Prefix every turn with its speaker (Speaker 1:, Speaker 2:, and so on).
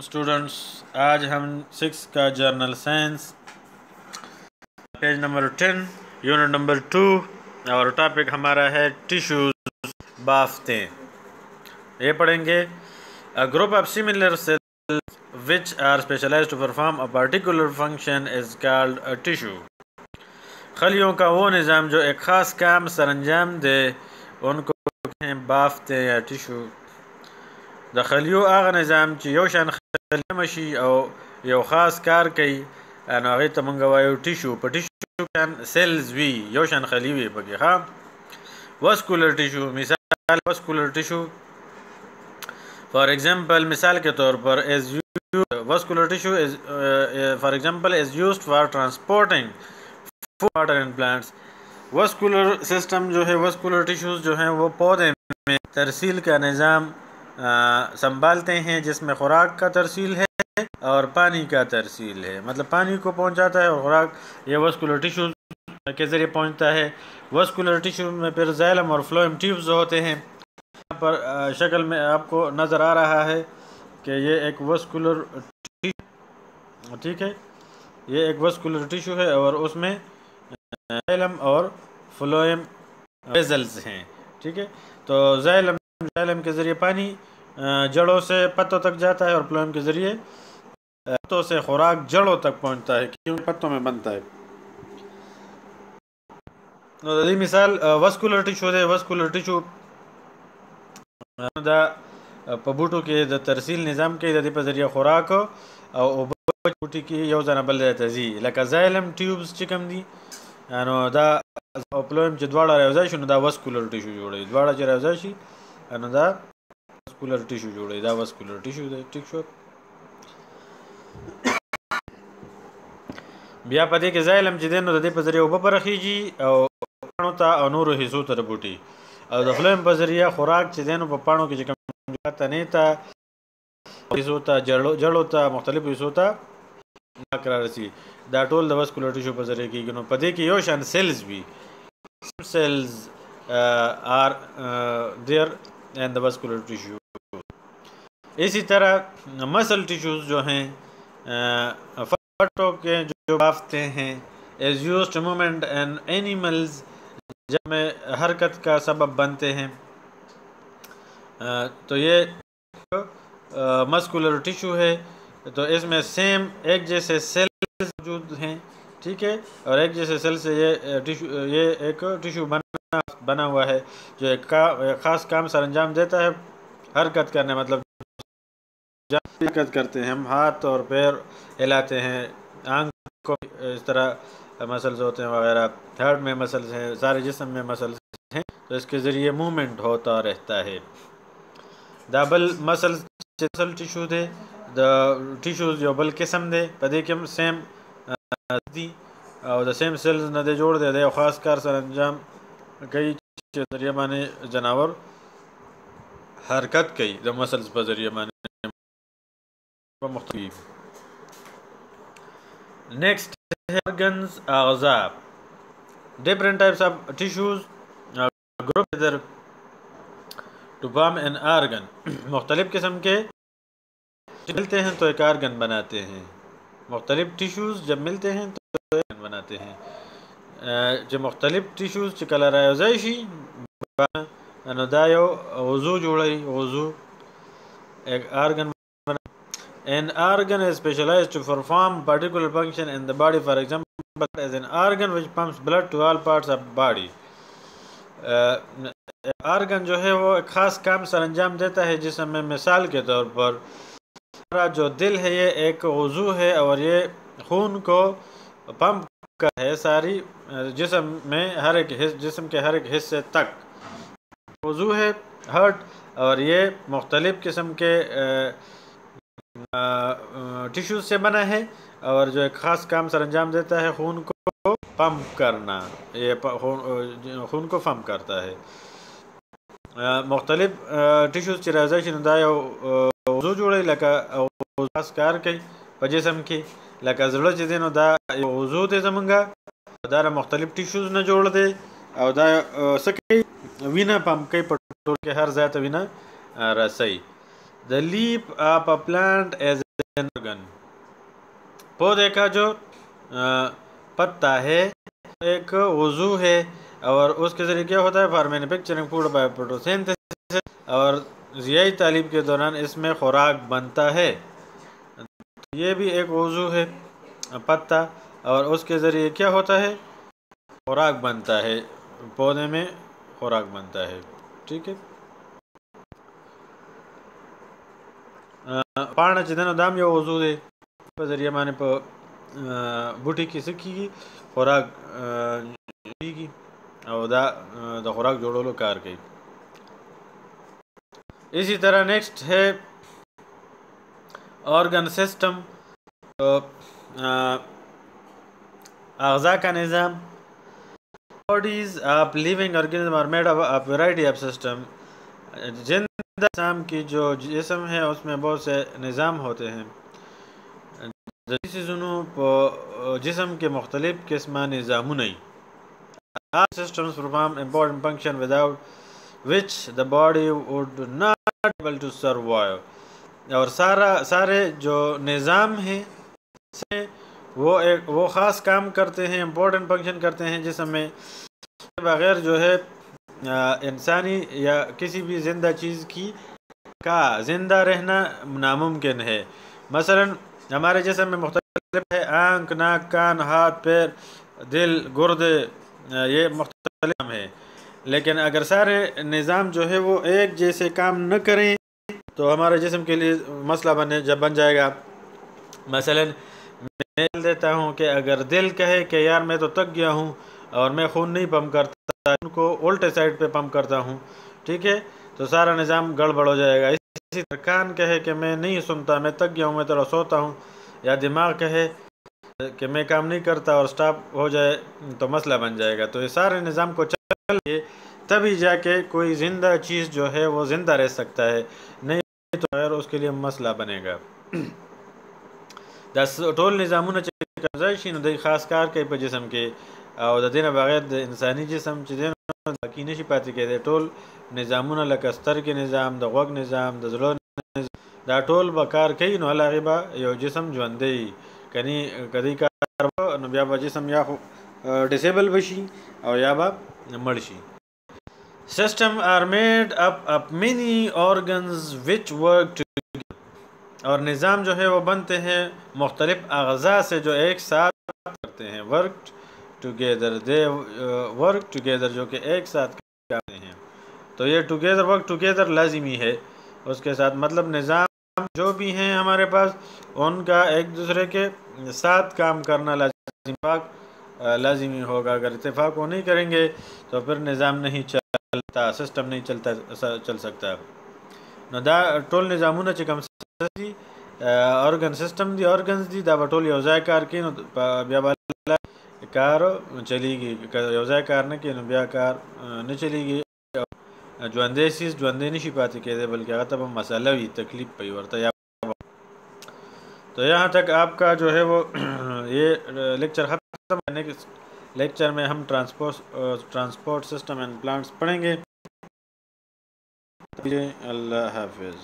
Speaker 1: Students, आज हम 6 का general science page number 10 unit number 2 और टॉपिक हमारा है टिश्यूज, बाफ्तें। ये पढ़ेंगे। A group of similar cells which are specialised to perform a particular function is called a tissue. खलियों का वो निज़ाम जो एक ख़ास काम सरअंजाम दे उनको कहते हैं बाफ्तें या टिश्यू। د خلیو هغه نظام چې یو شان خلیه شي او یو خاص کار کوي، نو هغې ته موږ وایو ټیشو. په ټیشو شان سیلز وي، یو شان خلیې وي پکې. ښه، وسکولر ټیشو مثال، وسکولر ټیشو فار ایگزامپل، مثال کے طور پر vascular tissue for example is used for transporting food water in plants. Vascular system جو ہے، وسکولر ٹیشوز جو ہیں وہ پودے میں ترسیل کا نظام संभालते हैं, जिसमें खुराक का तरसील है और पानी का तरसील है, मतलब पानी को पहुंचाता है और खुराक ये वस्कुलर टिश्यू के ज़रिए पहुंचता है. वस्कुलर टिश्यू में फिर ज़ाइलम और फ्लोएम ट्यूब्स होते हैं. यहाँ पर शक्ल में आपको नज़र आ रहा है कि ये एक वस्कुलर टिश्यू, ठीक है, ये एक वस्कुलर टिश्यू है और उसमें ज़ाइलम और फ्लोएम वेजल्स हैं. ठीक है, तो ज़ाइलम के ज़रिए पानी जड़ों से पत्तों तक जाता है और फ्लोएम के ज़रिए पत्तों से खुराक जड़ों तक पहुंचता है, क्योंकि पत्तों में बनता है. तो मिसाल वस्कुलर टिश्यू है. वस्कुलर टिश्यू दा په بوټو کې د ترسیل نظام کې د دې په ذریعه خوراک او بوټي کې یو ځای نه بل ځای ته ځي، لکه زایلم ټیوبز چې کوم دي، نو دا او فلویم چې دواړه راوځای شي نو دا وسکولر ټیشو جوړوي. دواړه چې راوځای شي نو دا وسکولر ټیشو جوړوي. دا وسکولر ټیشو دی. ټیک شو. بیا په دې کې زایلم چې دی نو د دې په ذریعه اوبه پرخیږي او پاڼو ته او نورو حصو ته د بوټي، او د فلویم په ذریعه خوراک چې دی نو په پاڼو کې چې کوم تنې ته حصو ته جړو ته مختلفو حصو ته را رسي. دا ټول د وسکولر ټیشو په ذریعه کېږي. نو په دې کې یو شان سیلز وي. سیلز آر دیئر اینڈ د وسکولر ټیشو. اسی طرح مسل ٹیشوز جو ہیں، پٹوں کے جو بافتیں ہیں، is use to movement and animals, جب میں حرکت کا سبب بنتے ہیں. تو یہ مسکولر ٹیشو ہے. تو اس میں سیم ایک جیسے سیلز موجود ہیں، ٹھیک ہے، اور ایک جیسے سیل سے یہ ایک ٹیشو بنا ہوا ہے جو ایک خاص کام سر انجام دیتا ہے. حرکت کرنے مطلب حرکت کرتے ہیں، ہم ہاتھ اور پیر ہلاتے ہیں، آنکھ کو اس طرح مسلز ہوتے ہیں وغیرہ، ہارٹ میں مسلز ہیں، سارے جسم میں مسلز ہیں، تو اس کے ذریعے موومنٹ ہوتا رہتا ہے. دابل مسلز ٹیشو دے د ټیشوز یو بل قسم دی، په دې کې هم سیم دي او د سیم سیلز نه دی جوړ دی. د یو خاص کار سره انجام کوي چې ذریعه باندې جناور حرکت کوي، د مسلز په ذریعه باندې مختلف. نیکسٹ organs اعضاء. different types of tissues group together to form an organ. مختلف قسم کے ملتے ہیں تو ایک آرگن بناتے ہیں. مختلف ٹیشوز جب ملتے ہیں تو آرگن بناتے ہیں. جو مختلف ٹیشوز چې کله راوځای شي نو دا یو عضو جوړوي. عضو ایک organ. An organ is specialized to perform particular function in the body. For example, as an organ which pumps blood to all parts of body. Organ جو ہے وہ ایک خاص کام سر انجام دیتا ہے جسم میں. مثال کے طور پر جو دل ہے یہ ایک عضو ہے اور یہ خون کو پمپ کرتا ہے ساری جسم میں، ہر ایک جسم کے ہر ایک حصے تک. عضو ہے ہارٹ اور یہ مختلف قسم کے ٹیشوز سے بنا ہے اور جو ایک خاص کام سر انجام دیتا ہے خون کو پمپ کرنا. یہ خون کو پمپ کرتا ہے. مختلف ټیشوز چې راځي چې نو دا یو عضو جوړوي، لکه خاص کار کوي په جسم کې، لکه زړه چې دی نو دا یو عضو دی زمونږه، دا مختلف ټیشوز نه جوړ دی او دا څه کوي، وینه پمپ کوي په ټول کې، هر ځای ته وینه رسوي. The leaf of a plant as organ. पौधे का जो पत्ता है एक वजू है और उसके ज़रिए क्या होता है, for manufacturing food by photosynthesis, और ज़ियाई तालीब के दौरान इसमें खुराक बनता है। ये भी एक वजू है पत्ता, और उसके ज़रिए क्या होता है, खुराक बनता है, पौधे में खुराक बनता है। ठीक है। पाण अचंदन दाम यो वजू है ज़रिए माने बूटी की सिक्की की खुराक की और द खुराक जोड़ो कार की। इसी तरह नेक्स्ट है ऑर्गन सिस्टम। तो अग़ज़ा का निज़ाम। Bodies of living organism are made of variety of system. जिंदा जिस्म की जो जिस्म है उसमें बहुत से निज़ाम होते हैं। जिस्म के मुख्तलिफ किस्म निज़ामु नहीं। Systems perform important function without which the body would not be able to survive। और सारे जो निज़ाम हैं वो ख़ास काम करते हैं, इम्पोर्टेंट फंक्शन करते हैं जिसम में, बग़ैर जो है इंसानी या किसी भी ज़िंदा चीज़ की का ज़िंदा रहना नामुमकिन है। मसलन हमारे जिस्म में मुख्तलिफ है, आँख, नाक, कान, हाथ, पैर, दिल, गुर्दे, ये मुख्तलिफ है। लेकिन अगर सारे निज़ाम जो है वो एक जैसे काम न करें तो हमारे जिस्म के लिए मसला बन जाएगा। मसलन मैं देता हूँ कि अगर दिल कहे कि यार मैं तो थक गया हूँ और मैं खून नहीं पंप करता, उनको उल्टे साइड पे पंप करता हूँ, ठीक है, तो सारा निज़ाम गड़बड़ हो जाएगा। इसी तरह कान कहे कि मैं नहीं सुनता, मैं थक गया हूँ, मैं थोड़ा सोता हूँ, या दिमाग कहे कि मैं काम नहीं करता और स्टॉप हो जाए तो मसला बन जाएगा। तो ये सारे निज़ाम को चलिए तभी जाके कोई ज़िंदा चीज़ जो है वो ज़िंदा रह सकता है, नहीं तो खैर उसके लिए मसला बनेगा। दस टोल निज़ामुन दी ख़ास कार के पे जिस्म के और दिन बगैर इंसानी जिस्म चीज़ें बाकी नशी पाती के टोल निज़ामुन लक स्तर के निज़ाम द वग निज़ाम द ज़लो दा टोल बकार कई नो अलागिबा यो जिस्म ژوندۍ कनी कदी कार नो बिया बा जिस्म या डिसेबल बशी और या बा मर शी। System are made up of many organs which work, और निज़ाम जो है वो बनते हैं मुख्तलिफ अग़ज़ा से जो एक साथ करते हैं, work together, they work together, जो कि एक साथ करते हैं। तो ये टुगेदर, वर्क टुगेदर लाजिमी है उसके साथ, मतलब निज़ाम जो भी हैं हमारे पास उनका एक दूसरे के साथ काम करना लाजिमी होगा। अगर इत्तेफाक वो नहीं करेंगे तो फिर निज़ाम नहीं चलता, सिस्टम नहीं चल सकता। दा टोल निज़ामुन चिकम ऑर्गन सिस्टम दी ऑर्गन्स दी दा टोल यवज़ाय कार की बिया कार चलेगी, यवज़ाय कार न की बिया कार न चलेगी, ژوندۍ चीज़ ژوندۍ नशी पाती के बल्कि अगर तब मसाला भी तकलीफ पई वर्ता या। तो यहाँ तक आपका जो है वो ये लेक्चर ख़त्म करने के लेक्चर में हम ट्रांसपोर्ट सिस्टम एंड प्लांट्स पढ़ेंगे। अल्लाह हाफिज़।